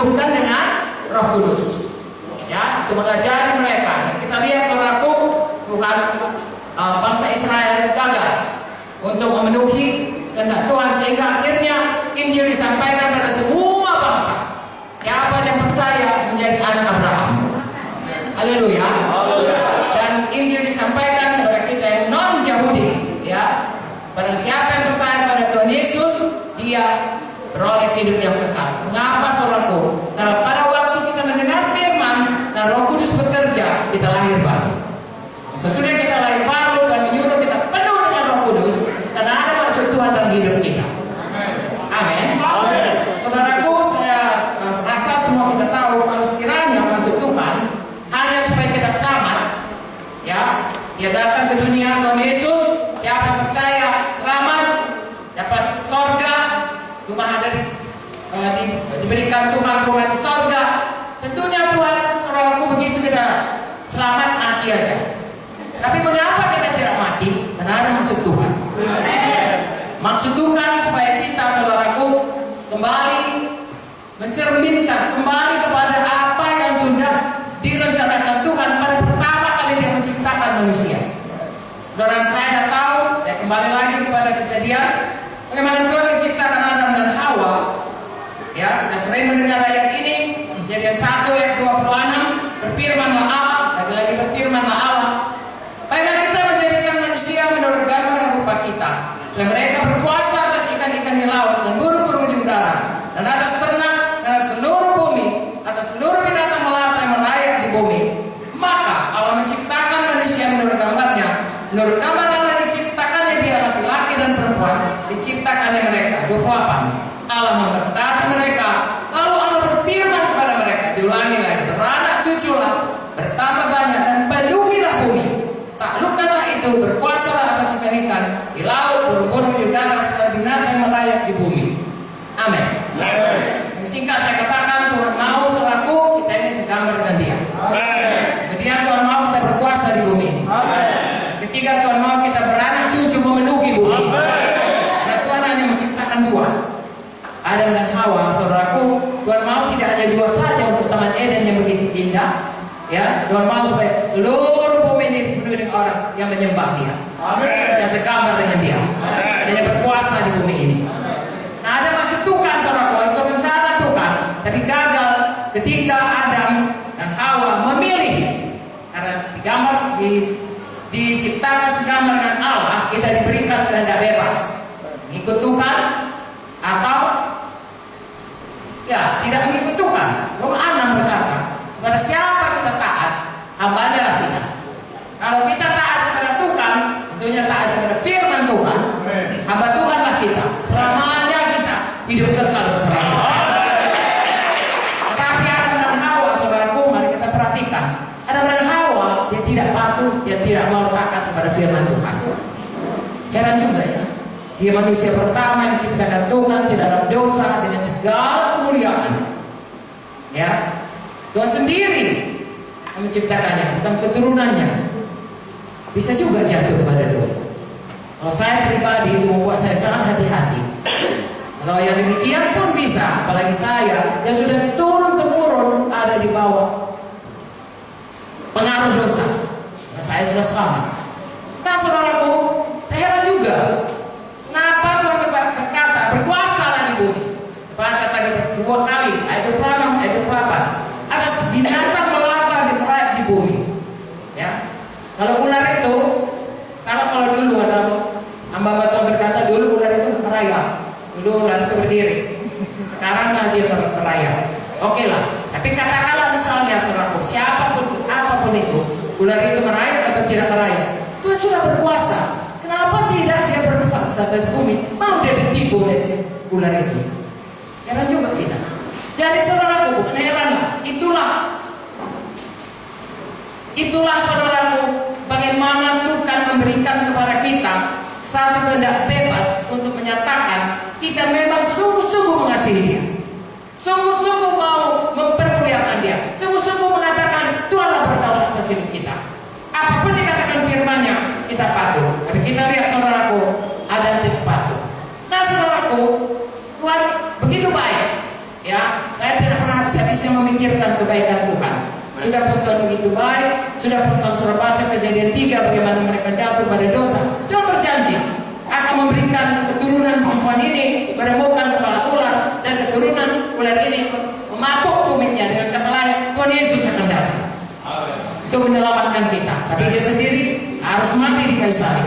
dipenuhkan dengan Roh Kudus. Ya, itu mengajari mereka. Kita lihat saudaraku, Tuhan bangsa Israel gagal untuk memenuhi kehendak Tuhan, sehingga akhirnya Injil disampaikan pada semua bangsa. Siapa yang percaya menjadi anak Abraham. Haleluya. Dan Injil disampaikan kepada kita yang non-Yahudi, ya. Barang siapa yang percaya pada Tuhan Yesus, dia beroleh hidup yang kekal. Mengapa saudaraku? Karena pada waktu kita mendengar firman dan Roh Kudus bekerja, kita lahir baru. Sesudah kita lahir baru dan menyuruh kita penuh dengan Roh Kudus, karena ada maksud Tuhan dalam hidup kita. Amin. Saudaraku, saya rasa semua kita tahu kalau sekiranya maksud Tuhan hanya supaya kita selamat, ya, dia datang ke dunia Tuhan Yesus, siapa yang percaya selamat, dapat sorga, rumah ada diberikan Tuhan rumah di sorga. Tentunya Tuhan, saudaraku, begitu kita selamat mati aja. Tapi mengapa kita tidak mati? Karena ada maksud Tuhan. Maksud Tuhan supaya kita, saudaraku, kembali mencerminkan kembali kepada apa yang sudah direncanakan Tuhan pada pertama kali Dia menciptakan manusia. Saudara, saya dah tahu, saya kembali lagi kepada kejadian bagaimana Tuhan menciptakan Adam dan Hawa. Ya, kita sering mendengar ayat ini, Kejadian 1 ayat 26, berfirmanlah Allah, lagi-lagi berfirmanlah Allah, baiklah kita menjadikan manusia menurut gambar dan rupa kita, supaya mereka berkuasa atas ikan-ikan di laut dan burung-burung di udara, dan atas ternak dan atas seluruh bumi, atas seluruh binatang melata yang merayap di bumi. Maka Allah menciptakan manusia menurut gambarnya, menurut gambar Allah diciptakannya dia, laki-laki dan perempuan diciptakannya mereka. 28. Allah memberkati mereka, lalu Allah berfirman kepada mereka, diulangi lagi, beranak cuculah, bertambah banyak dan penuhilah bumi, taklukkanlah itu, berkuasalah atas ikan-ikan di laut, burung-burung di udara, serta binatang yang merayap di bumi. Amin. Yang singkat saya katakan, Tuhan mau saudaraku kita ini segambar dengan Dia. Kemudian Tuhan mau kita berkuasa di bumi ini. Yang ketiga, Tuhan mau kita beranak cucu memenuhi bumi. Dan Tuhan hanya menciptakan dua, Adam dan Hawa, saudaraku. Tuhan mau tidak hanya dua saja untuk Taman Eden yang begitu indah, ya. Tuhan mau supaya seluruh bumi ini dipenuhi dengan orang yang menyembah Dia, yang segambar dengan Dia, dan yang berkuasa di bumi ini. Nah, ada maksud Tuhan, saudaraku, itu rencana Tuhan, tapi gagal ketika Adam dan Hawa memilih. Karena digambar, diciptakan segambar dengan Allah, kita diberikan kehendak bebas, mengikut Tuhan atau ya tidak mengikut Tuhan. Roma 6 berkata, kepada siapa kita taat, hambanya lah kita. Kalau kita taat kepada Tuhan, tentunya taat kepada firman Tuhan, hamba Tuhan lah kita. Selamanya kita hidup kekal bersama. Tetapi Adam dan Hawa, saudaraku, mari kita perhatikan. Adam dan Hawa, dia tidak patuh, dia tidak mau taat kepada firman Tuhan. Heran juga ya. Dia manusia pertama yang diciptakan Tuhan, tidak dalam dosa, dengan segala kemuliaan. Ya, Tuhan sendiri yang menciptakannya, bukan keturunannya. Bisa juga jatuh pada dosa. Kalau saya pribadi itu membuat saya sangat hati-hati. Kalau yang demikian pun bisa, apalagi saya yang sudah turun-temurun ada di bawah pengaruh dosa. Nah, saya sudah selamat. Nah, saudaraku, saya heran juga. Kenapa Tuhan berkata berkuasalah di bumi? Baca tadi 2 kali, ayat 26, ayat 28. Ada binatang melata di merayap di bumi. Ya, kalau ular itu, kalau dulu ada hamba Tuhan berkata dulu ular itu merayap, dulu ular itu berdiri. Sekarang lah dia merayap. Oke lah. Tapi katakanlah misalnya saudaraku, siapapun apapun itu, ular itu merayap atau tidak merayap, Tuhan sudah berkuasa. Kenapa tidak dia berkuasa atas bumi? Mau dia ditipu oleh ular itu? Heran juga kita. Jadi saudaraku, bukan heran lah. Itulah saudaraku, bagaimana Tuhan memberikan kepada kita satu kehendak bebas untuk menyatakan kita memang sungguh-sungguh mengasihi Dia, sungguh-sungguh mau mempermuliakan Dia, sungguh-sungguh mengatakan Tuhanlah berdaulat atas hidup kita. Apapun dikatakan firman-Nya, kita patuh. Tapi kita lihat saudaraku, ada yang tidak patuh. Nah saudaraku, Tuhan begitu baik. Ya, saya tidak pernah memikirkan kebaikan Tuhan. Sudah pun Tuhan begitu baik, sudah pun Tuhan sudah baca Kejadian 3 bagaimana mereka jatuh pada dosa. Tuhan berjanji akan memberikan keturunan perempuan ini menemukan kepala ular, dan keturunan ular ini mematuk tumitnya. Dengan kata lain, Tuhan Yesus akan datang untuk menyelamatkan kita, tapi dia sendiri harus mati di kayu salib.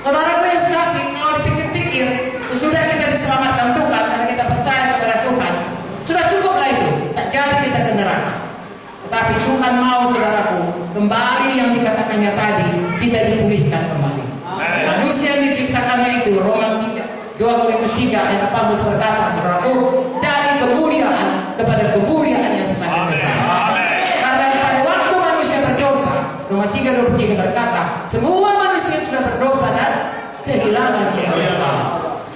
Saudaraku yang sekasih, kalau dipikir-pikir, sesudah kita diselamatkan Tuhan dan kita percaya kepada Tuhan, sudah cukuplah itu, tak jadi kita ke neraka. Tetapi Tuhan mau, saudaraku, kembali yang dikatakannya tadi, kita dipulihkan kembali. Manusia yang diciptakannya itu, Roma 2 Korintus 3 ayat 18 berkata, saudaraku, dari kemuliaan kepada kemuliaan yang semakin besar. Karena pada waktu manusia berdosa, Roma 3:23 berkata, semua manusia sudah berdosa dan kehilangan kemuliaan Allah.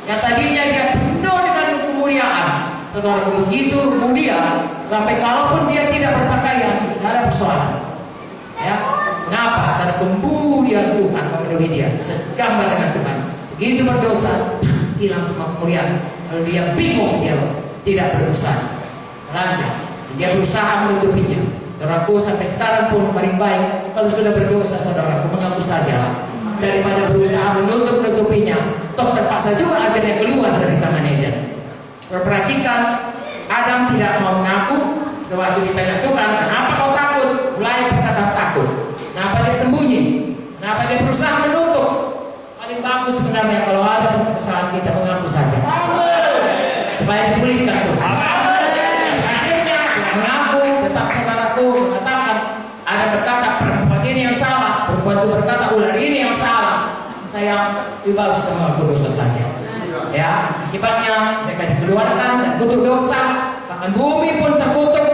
Yang tadinya dia penuh dengan kemuliaan, saudara, begitu mulia sampai kalaupun dia tidak berpakaian, tidak ada persoalan. Ya, kenapa? Karena kemuliaan Tuhan memenuhi dia, segambar dengan Tuhan. Begitu berdosa, hilang semua kemuliaan. Lalu dia bingung, dia tidak berdosa, raja. Dia berusaha menutupinya. Saudaraku, sampai sekarang pun paling baik kalau sudah berdosa, saudaraku, mengaku sajalah daripada berusaha menutupinya. Toh terpaksa juga akhirnya keluar dari Taman Eden. Perhatikan, Adam tidak mau mengaku. Waktu ditanya Tuhan, kenapa kau takut? Mulai berkata takut. Kenapa dia sembunyi? Kenapa dia berusaha menutup? Paling bagus sebenarnya kalau ada kesalahan kita mengaku saja, supaya dipulihkan Tuhan. Akhirnya mengaku, tetap saudaraku mengatakan, ada berkata perempuan ini yang salah, perempuan itu berkata ular ini yang salah. Saya lebih bagus mengaku dosa saja. Ya, akibatnya mereka dikeluarkan dan kutuk dosa, bahkan bumi pun terkutuk.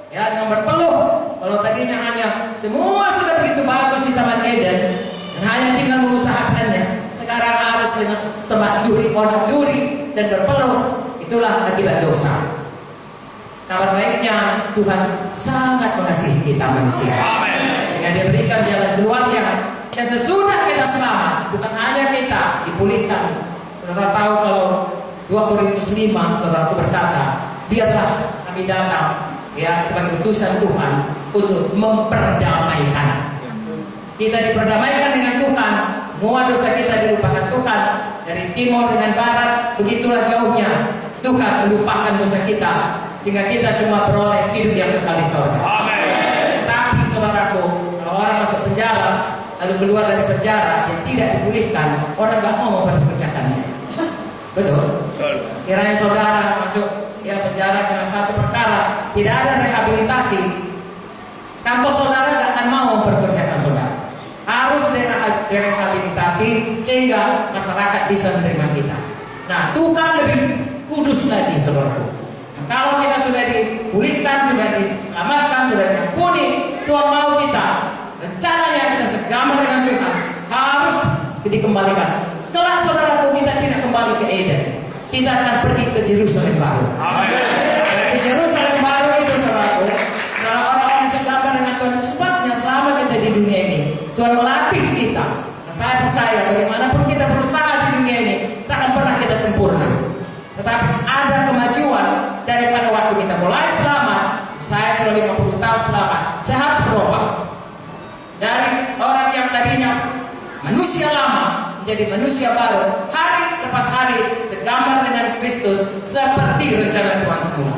Ya, dengan berpeluh. Kalau tadinya hanya semua sudah begitu bagus di Taman Eden dan hanya tinggal mengusahakannya, sekarang harus dengan sembah duri, onak duri dan berpeluh. Itulah akibat dosa. Kabar baiknya, Tuhan sangat mengasihi kita manusia. Dengan dia berikan jalan keluarnya, dan sesudah kita selamat, bukan hanya kita dipulihkan. Saudara tahu kalau 2 Korintus 5, saudara berkata, biarlah kami datang, ya, sebagai utusan Tuhan untuk memperdamaikan. Kita diperdamaikan dengan Tuhan. Semua dosa kita dilupakan Tuhan. Dari timur dengan barat, begitulah jauhnya Tuhan melupakan dosa kita, sehingga kita semua beroleh hidup yang kekal di sorga. Tapi saudaraku, kalau orang masuk penjara lalu keluar dari penjara, dia tidak dipulihkan, orang gak mau memperkerjakannya. Betul? Kiranya saudara masuk penjara dengan satu perkara, tidak ada rehabilitasi, kantor saudara gak akan mau memperkerjakan saudara. Harus direhabilitasi sehingga masyarakat bisa menerima kita. Nah, Tuhan lebih kudus lagi, saudaraku. Nah, kalau kita sudah dipulihkan, sudah diselamatkan, sudah diampuni, Tuhan mau kita, rencananya kita segambar dengan Tuhan, harus dikembalikan. Kelak, saudaraku, kita tidak kembali ke Eden. Kita akan pergi ke Yerusalem baru. Ke Yerusalem baru itu, saudaraku, kalau orang-orang yang segambar dengan Tuhan, sebabnya selama kita di dunia ini, Tuhan melatih kita. Nah, saya percaya bagaimanapun kita berusaha di dunia ini, takkan pernah kita sempurna. Tetapi ada kemajuan daripada waktu kita mulai selamat. Saya sudah 50 tahun selamat. Saya harus berubah dari orang yang tadinya manusia lama menjadi manusia baru, hari lepas hari, segambar dengan Kristus, seperti rencana Tuhan semula.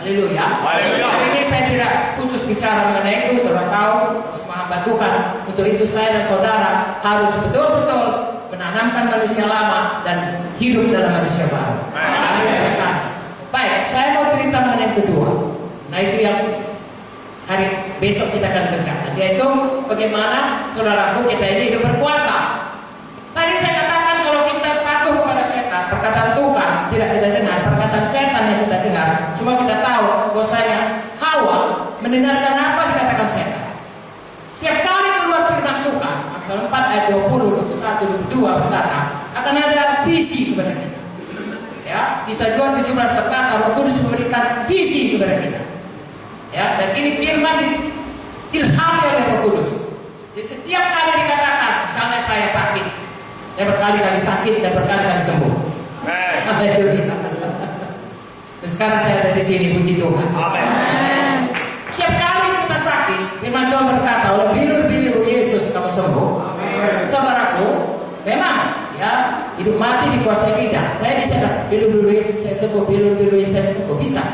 Haleluya. Hari ini saya tidak khusus bicara mengenai itu, saudara tahu, semua hamba Tuhan. Untuk itu saya dan saudara harus betul-betul menanamkan manusia lama dan hidup dalam manusia baru. Baik, saya mau cerita mengenai yang kedua. Nah, itu yang hari besok kita akan kerjakan, yaitu bagaimana saudaraku kita ini hidup berkuasa. Tadi saya katakan kalau kita patuh kepada setan, perkataan Tuhan tidak kita dengar, perkataan setan yang kita dengar. Cuma kita tahu bahwasanya Hawa mendengarkan apa dikatakan setan. Setiap kali keluar firman Tuhan, Amsal 4 ayat 20, 21, 22 berkata, akan ada visi kepada kita. Ya, bisa juga 17 berkata, Roh Kudus memberikan visi kepada kita. Ya, dan ini firman diilhami oleh Roh Kudus. Jadi setiap kali dikatakan, misalnya saya sakit, saya berkali-kali sakit dan berkali-kali sembuh. Sekarang saya ada di sini, puji Tuhan. Amin. Setiap kali kita sakit, firman Tuhan berkata, oleh bilur-bilur Yesus kamu sembuh. Amin. Saudaraku, memang ya hidup mati dikuasai lidah. Saya bisa bilur-bilur Yesus saya sembuh, bilur-bilur Yesus saya sembuh, bisa.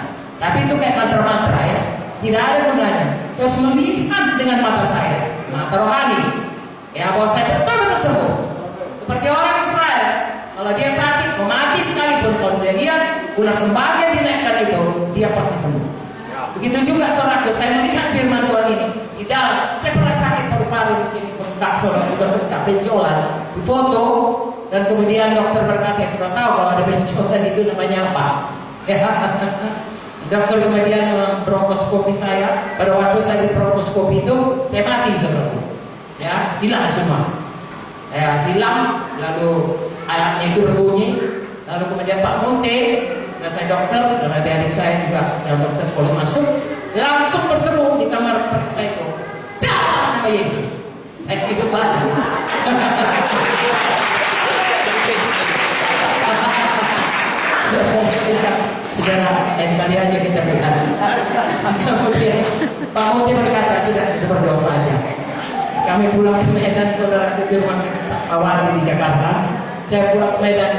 Tapi itu kayak mantra-mantra ya, tidak ada gunanya. Saya harus melihat dengan mata saya, mata rohani, ya bahwa saya betul-betul sembuh. Seperti orang Israel, kalau dia sakit, mau mati sekalipun, kalau dia lihat ular kembang yang dinaikkan itu, dia pasti sembuh. Begitu juga saudaraku, saya melihat firman Tuhan ini di dalam. Saya pernah sakit paru-paru di sini, bengkak saudara, bengkak benjolan, di foto, dan kemudian dokter berkata, sudah tahu kalau ada benjolan itu namanya apa? Ya. Dokter kemudian bronkoskopi saya. Pada waktu saya di bronkoskopi itu, saya mati saudaraku. Ya, hilang semua. Ya, hilang, lalu alatnya itu berbunyi. Lalu kemudian Pak Munte, saya dokter, dan adik-adik saya juga yang dokter boleh masuk, langsung berseru di kamar saya itu, dalam nama Yesus, saya hidup lagi. Saudara, lain kali aja kita lihat. Kemudian Pak Munte berkata, sudah kita berdoa saja. Kami pulang ke Medan, saudara, ke rumah sakit Pak Wardi di Jakarta. Saya pulang ke Medan.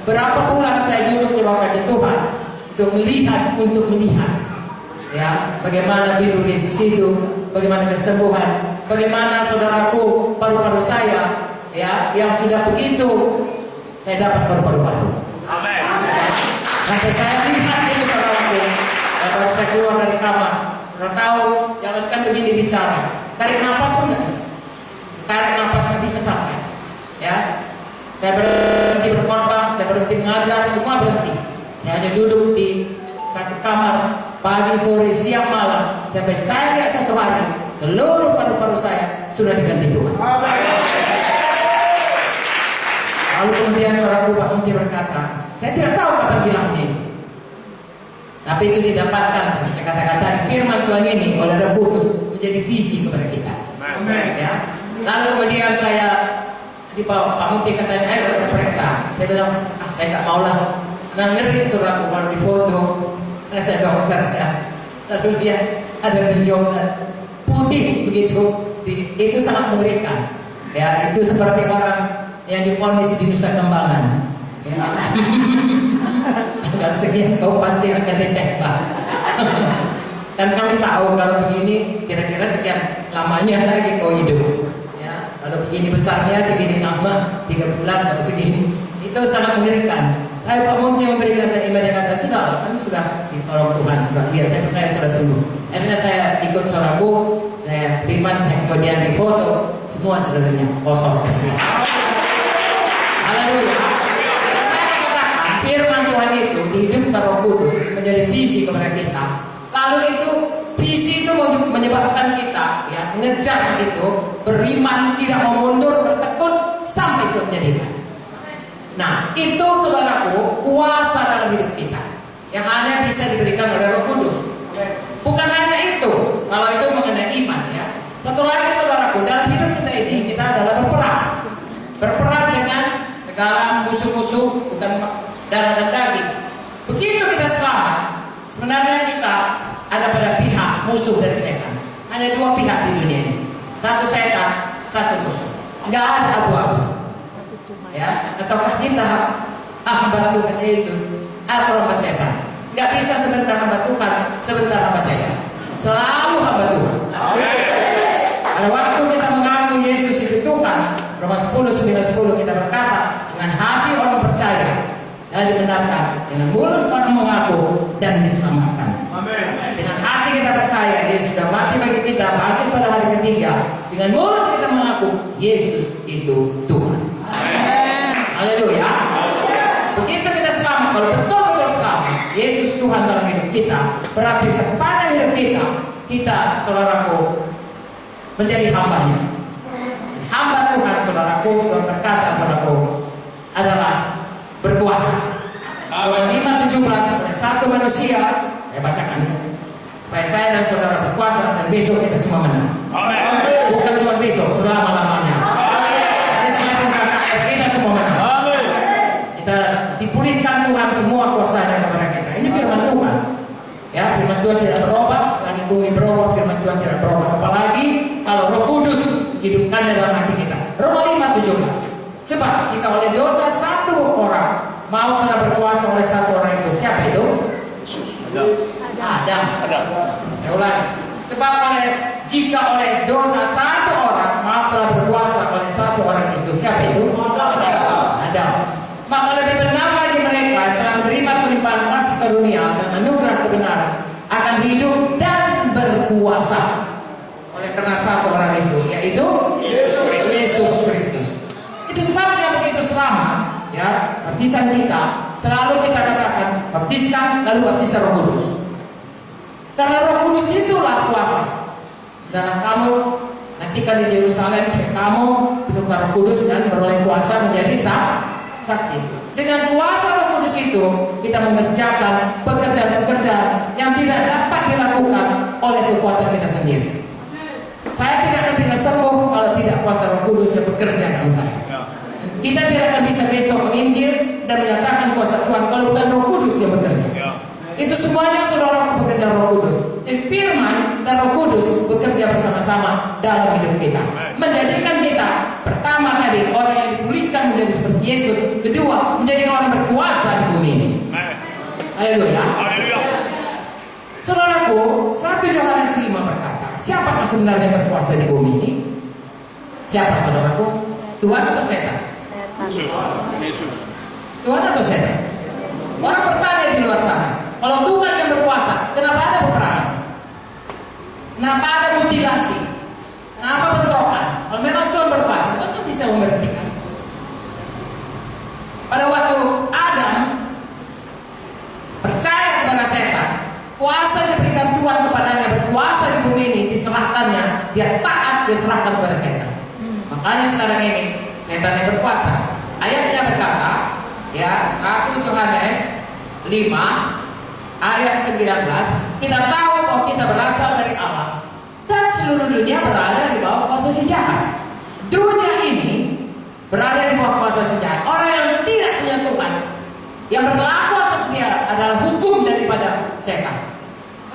Berapa bulan saya duduk di bawah kaki Tuhan untuk melihat, ya, bagaimana bilur Yesus itu, bagaimana kesembuhan, bagaimana saudaraku paru-paru saya, ya, yang sudah begitu, saya dapat paru-paru baru. Amin. Nah, saya lihat itu saudaraku, baru saya keluar dari kamar, sudah tahu, jangankan begini bicara, tarik nafas pun nggak bisa, tarik nafas nggak bisa sampai, ya. Saya berhenti berkorban, saya berhenti mengajar, semua berhenti. Saya hanya duduk di satu kamar, pagi, sore, siang, malam, sampai saya lihat satu hari, seluruh paru-paru saya sudah diganti Tuhan. Lalu kemudian saudaraku Pak Munti berkata, saya tidak tahu kapan hilangnya ini. Tapi itu didapatkan, seperti saya katakan tadi, firman Tuhan ini oleh Roh Kudus menjadi visi kepada kita. Ya. Lalu kemudian saya di Pak Munti katanya, ayo kita periksa. Saya bilang, saya nggak mau lah. Nah, ngeri saudaraku kalau di foto, saya dokter ya. Lalu dia ada benjolan putih begitu, itu sangat mengerikan. Ya, itu seperti orang yang divonis di Nusa Kambangan. Ya. Tanggal sekian kau pasti akan ditembak. Dan kami tahu kalau begini kira-kira sekian lamanya lagi kau hidup. Kalau begini besarnya segini lama 3 bulan atau segini, itu sangat mengerikan. Lalu Pak Munti memberikan saya iman, dia kata sudah, kan sudah ditolong Tuhan, sudah. Iya, saya percaya sudah sembuh. Akhirnya saya ikut saudaraku, saya beriman, saya kemudian difoto, semua sudah lenyap, kosong bersih. Haleluya. Saya katakan firman Tuhan itu dihidupkan Roh Kudus menjadi visi kepada kita. Lalu itu visi itu menyebabkan kita ya ngejar itu, beriman, tidak mau mundur, bertekun sampai itu menjadikan. Nah, itu saudaraku kuasa dalam hidup kita yang hanya bisa diberikan oleh Roh Kudus. Bukan hanya itu, kalau itu mengenai iman ya. Satu lagi saudaraku, dalam hidup kita ini kita adalah berperang dengan segala musuh-musuh, bukan darah dan daging. Begitu kita selamat, sebenarnya kita ada pada pihak musuh dari setan. Hanya 2 pihak di dunia ini. Satu setan, satu musuh. Enggak ada abu-abu. Ya, ataukah kita hamba Tuhan Yesus atau hamba setan? Enggak bisa sebentar hamba Tuhan, sebentar hamba setan. Selalu hamba Tuhan. Pada waktu kita mengaku Yesus itu Tuhan, Roma 10:9-10 kita berkata, dengan hati orang percaya dan dibenarkan, dengan mulut orang mengaku dan diselamatkan. Dengan hati kita percaya Yesus sudah mati bagi kita, bangkit pada hari ketiga. Dengan mulut kita mengaku Yesus itu Tuhan. Haleluya. Begitu kita selamat, kalau betul-betul selamat, Yesus Tuhan dalam hidup kita, berarti sepanjang hidup kita saudaraku menjadi hambanya. Hamba Tuhan saudaraku, Tuhan berkata saudaraku adalah berkuasa. Yohanes 5:17, satu manusia, saya bacakan ya, supaya saya dan saudara berkuasa dan besok kita semua menang. Amin. Bukan cuma besok, selama-lamanya. Jadi semakin kakak kita semua menang. Amin. Kita dipulihkan Tuhan semua kuasanya kepada kita. Ini firman Tuhan. Tuhan tidak berubah, langit bumi berubah, firman Tuhan tidak berubah. Apalagi kalau Roh Kudus menghidupkannya dalam hati kita. Roma 5:17. Sebab jika oleh dosa satu orang mau kena berkuasa oleh satu orang itu, siapa itu? Adam. Saya ulangi. Sebab jika oleh dosa satu orang mau kena berkuasa oleh satu orang itu, siapa itu? Adam. Maka lebih benar lagi mereka telah menerima pelimpahan kasih karunia dan anugerah kebenaran akan hidup dan berkuasa oleh karena satu orang itu, yaitu Yesus Kristus. Itu sebabnya begitu selama ya baptisan kita selalu kita katakan baptiskan lalu baptisan Roh Kudus. Karena Roh Kudus itulah kuasa. Dan kamu nantikan di Yerusalem supaya kamu penuh Roh Kudus dan beroleh kuasa menjadi saksi. Dengan kuasa Roh Kudus itu kita mengerjakan pekerjaan-pekerjaan yang tidak dapat dilakukan oleh kekuatan kita sendiri. Saya tidak akan bisa sembuh kalau tidak kuasa Roh Kudus yang bekerja dalam saya. Kita tidak akan bisa besok menginjil dan menyatakan kuasa Tuhan kalau bukan Roh Kudus yang bekerja. Itu semuanya saudara pekerjaan Roh Kudus. Dan firman dan Roh Kudus bekerja bersama-sama dalam hidup kita, menjadikan kita pertama tadi orang yang dipulihkan menjadi seperti Yesus, kedua menjadi orang berkuasa di bumi ini. Haleluya. Saudaraku, 1 Yohanes 5 berkata, siapakah sebenarnya yang berkuasa di bumi ini? Siapa saudaraku? Tuhan atau setan? Yesus. Tuhan atau setan? Orang bertanya di luar sana, kalau Tuhan yang berkuasa, kenapa ada peperangan? Kenapa ada mutilasi? Kenapa bentrokan? Kalau memang Tuhan berkuasa, tentu bisa memberhentikan. Pada waktu Adam percaya kepada setan, kuasa diberikan Tuhan kepadanya, berkuasa di bumi ini diserahkannya, dia taat diserahkan kepada setan. Makanya sekarang ini setan yang berkuasa. Ayatnya berkata, ya 1 Yohanes 5 ayat 19, kita tahu bahwa kita berasal dari Allah dan seluruh dunia berada di bawah kuasa si jahat. Dunia ini berada di bawah kuasa si jahat. Orang yang tidak punya Tuhan, yang berlaku atas dia adalah hukum daripada setan.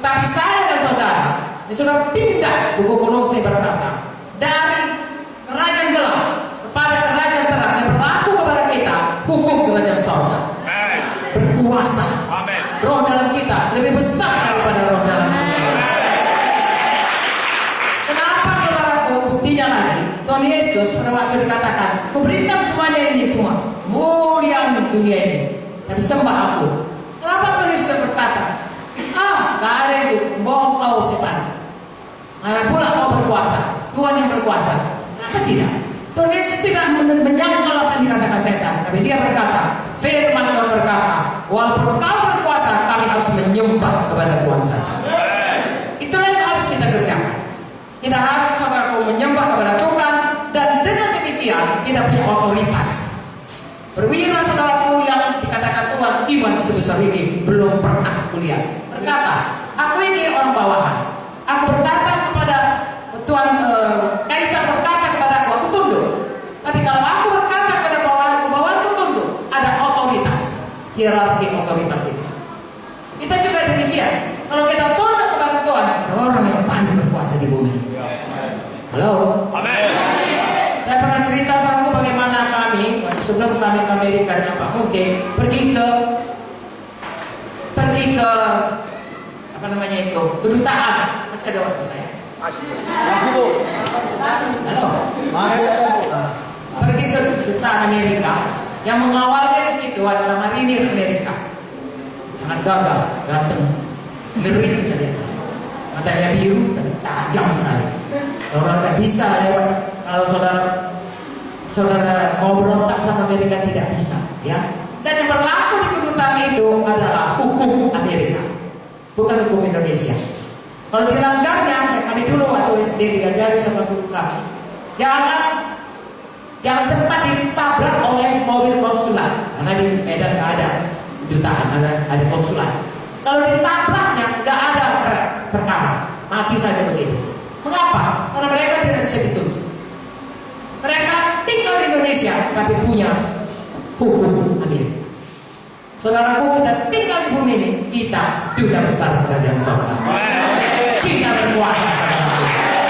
Tetapi saya dan saudara, sudah pindah, buku Kolose berkata, dari kerajaan gelap kepada kerajaan terang yang berlaku kepada kita, hukum kerajaan surga. Berkuasa. Roh dalam kita lebih besar daripada roh dalam dunia. Kenapa saudaraku? Buktinya lagi, Tuhan Yesus pada waktu dikatakan, kuberikan semuanya ini semua, mulia dunia ini, tapi sembah aku. Kenapa Tuhan Yesus berkata, gak ada itu, bohong kau setan. Mana pula kau berkuasa, Tuhan yang berkuasa. Kenapa tidak? Tuhan Yesus tidak menyangkal apa yang dikatakan setan, tapi dia berkata, firman Tuhan berkata, walaupun kau berkuasa, kami harus menyembah kepada Tuhan saja. Itulah yang harus kita kerjakan. Kita harus menyembah kepada Tuhan, dan dengan demikian kita punya otoritas. Perwira saudaraku yang dikatakan Tuhan, iman sebesar ini belum pernah kuliah. Berkata, aku ini orang bawahan. Aku berkata kepada Tuhan, Kaisar berkata kepada aku tunduk. Tapi kalau aku berkata kepada bawahanku tunduk, ada otoritas, hierarki otoritas itu. Kita juga demikian. Kalau kita tunduk kepada Tuhan, ada orang yang paling berkuasa di bumi. Halo. Amin. Saya pernah cerita sama bagaimana kami sebelum kami ke Amerika dengan Pak Muge pergi ke apa namanya itu, kedutaan. Masih ada waktu saya? Halo. Pergi ke kedutaan Amerika. Yang mengawalnya di situ adalah marinir Amerika. Sangat gagah, ganteng, ngeri kita lihat. Matanya biru dan tajam sekali. Orang nggak bisa lewat. Kalau saudara mau berontak sama Amerika tidak bisa, ya. Dan yang berlaku di kedutaan itu adalah hukum Amerika, bukan hukum Indonesia. Kalau dilanggarnya, kami dulu waktu SD diajari sama guru kami, jangan sempat ditabrak oleh mobil konsulat, karena di Medan nggak ada kedutaan, ada konsulat. Kalau ditabraknya nggak ada perkara, mati saja begitu. Mengapa? Karena mereka tidak bisa dituntut. Mereka tinggal di Indonesia tapi punya hukum Amerika. Saudaraku, kita tinggal di bumi ini, kita duta besar kerajaan sorga. Kita berkuasa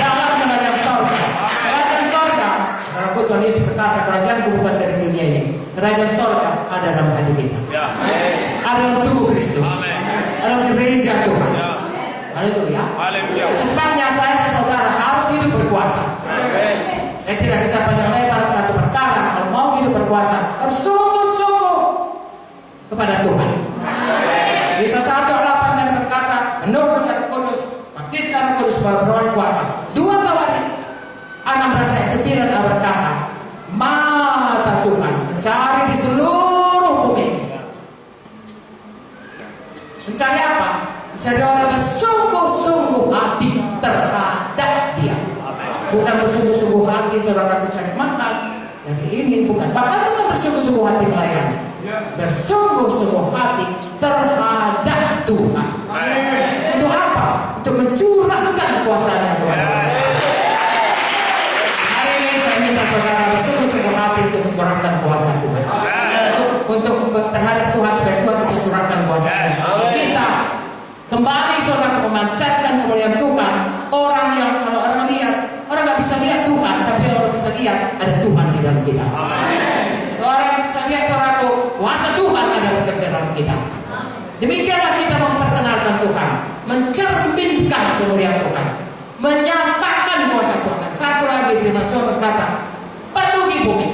dalam kerajaan sorga. Kerajaan sorga, saudaraku, Tuhan Yesus berkata, kerajaanku bukan dari dunia ini. Kerajaan sorga ada dalam hati kita, ada dalam tubuh Kristus, ada dalam gereja Tuhan. Haleluya. Itu sebabnya saya dan saudara harus hidup berkuasa. Saya tidak bisa panjang lebar satu perkara. Kalau mau hidup berkuasa, harus sungguh-sungguh kepada Tuhan. Kisah 1:8 dan berkata, penuh dengan Kudus, baptiskan Roh Kudus beroleh kuasa. 2 Tawarikh 6:9 berkata, mata Tuhan mencari di seluruh bumi. Mencari apa? Mencari orang yang bersungguh-sungguh hati terhadap Dia. Bukan bersungguh-sungguh hati saudara cari makan. Jadi ini bukan. Bahkan bukan bersungguh-sungguh hati melayani. Bersungguh-sungguh hati terhadap Tuhan. Untuk apa? Untuk mencurahkan kuasa-Nya kepada kita. Hari ini saya minta saudara bersungguh-sungguh hati untuk mencurahkan kuasa Tuhan. Untuk terhadap Tuhan supaya Tuhan bisa curahkan kuasa-Nya. Kita kembali saudara memancarkan kemuliaan Tuhan. Orang yang kalau orang lihat, orang nggak bisa lihat Tuhan, tapi orang bisa lihat ada Tuhan di dalam kita. Orang bisa lihat saudaraku, kuasa Tuhan ada bekerja dalam kita. Demikianlah kita memperkenalkan Tuhan, mencerminkan kemuliaan Tuhan, menyatakan kuasa Tuhan. Dan satu lagi firman Tuhan berkata, penuhi bumi.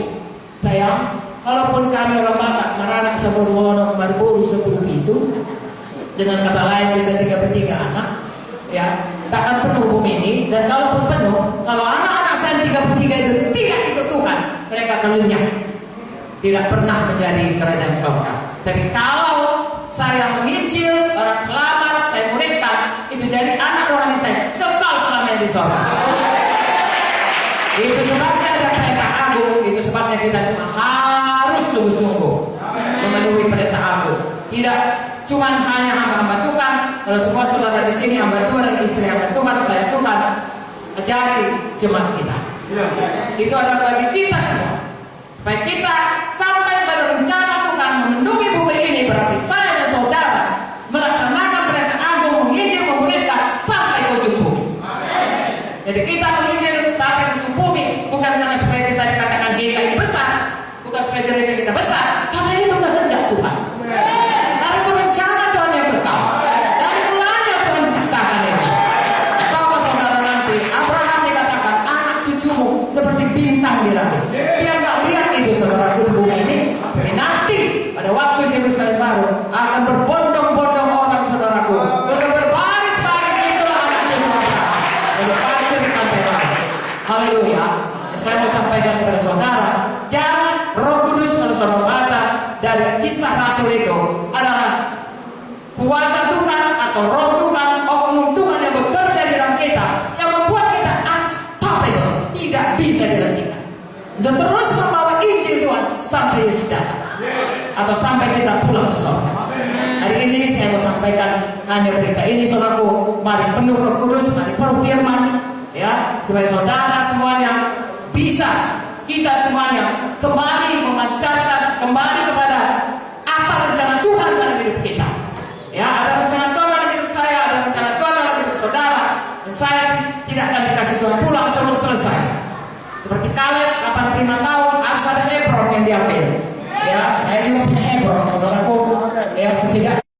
Sayang, kalaupun kami orang Batak meranak seberwono berburu 10 pintu, dengan kata lain bisa 3/3 anak, ya takkan penuh bumi ini. Dan kalaupun penuh, kalau anak-anak saya 3/3 itu tidak ikut Tuhan, mereka akan lenyap, tidak pernah menjadi kerajaan surga. Tapi kalau saya menginjil, orang selamat, saya muridkan, itu jadi anak rohani saya, kekal selamanya di surga. Itu sebabnya ada perintah agung. Itu sebabnya kita semua harus sungguh-sungguh memenuhi perintah agung. Tidak cuman hanya hamba-hamba Tuhan. Kalau semua saudara di sini hamba Tuhan dan istri hamba Tuhan, pelayan Tuhan, jadi jemaat kita. Itu adalah bagi kita semua. Baik kita sampai pada rencana Tuhan memenuhi bumi ini, berarti saya dan saudara melaksanakan perintah agung, menginjil, memuridkan sampai ke ujung bumi. Jadi kita menginjil sampai ke ujung bumi bukan karena supaya kita dikatakan kita ini besar, bukan supaya gereja kita besar, karena itu kehendak Tuhan. Karena itu rencana Tuhan yang kekal. Dari mulanya Tuhan ciptakan itu. Kalau saudara nanti Abraham dikatakan anak cucumu seperti bintang di langit. Dia nggak lihat itu saudaraku di bumi ini. Tapi nanti pada waktu Yerusalem baru akan berbondong-bondong orang saudaraku. Untuk berbaris-baris itulah anak cucu Abraham. Lalu pasti sampai baru. Haleluya. Saya mau sampaikan kepada saudara, jangan Roh Kudus kalau saudara baca dari Kisah Rasul itu adalah kuasa Tuhan atau Roh Tuhan, oknum Tuhan yang bekerja di dalam kita, yang membuat kita unstoppable, tidak bisa dihentikan, untuk terus membawa Injil Tuhan sampai Yesus datang, atau sampai kita pulang ke surga. Hari ini saya mau sampaikan hanya berita ini, saudaraku. Mari penuh Roh Kudus, mari penuh firman, ya, supaya saudara semuanya bisa, kita semuanya kembali memancarkan kembali kepada apa rencana Tuhan dalam hidup kita. Ya, ada rencana Tuhan dalam hidup saya, ada rencana Tuhan dalam hidup saudara. Dan saya tidak akan dikasih Tuhan pulang sebelum selesai. Seperti Kaleb 85 tahun harus ada Hebron yang diambil. Ya, saya juga punya Hebron, saudaraku. Ya, setidaknya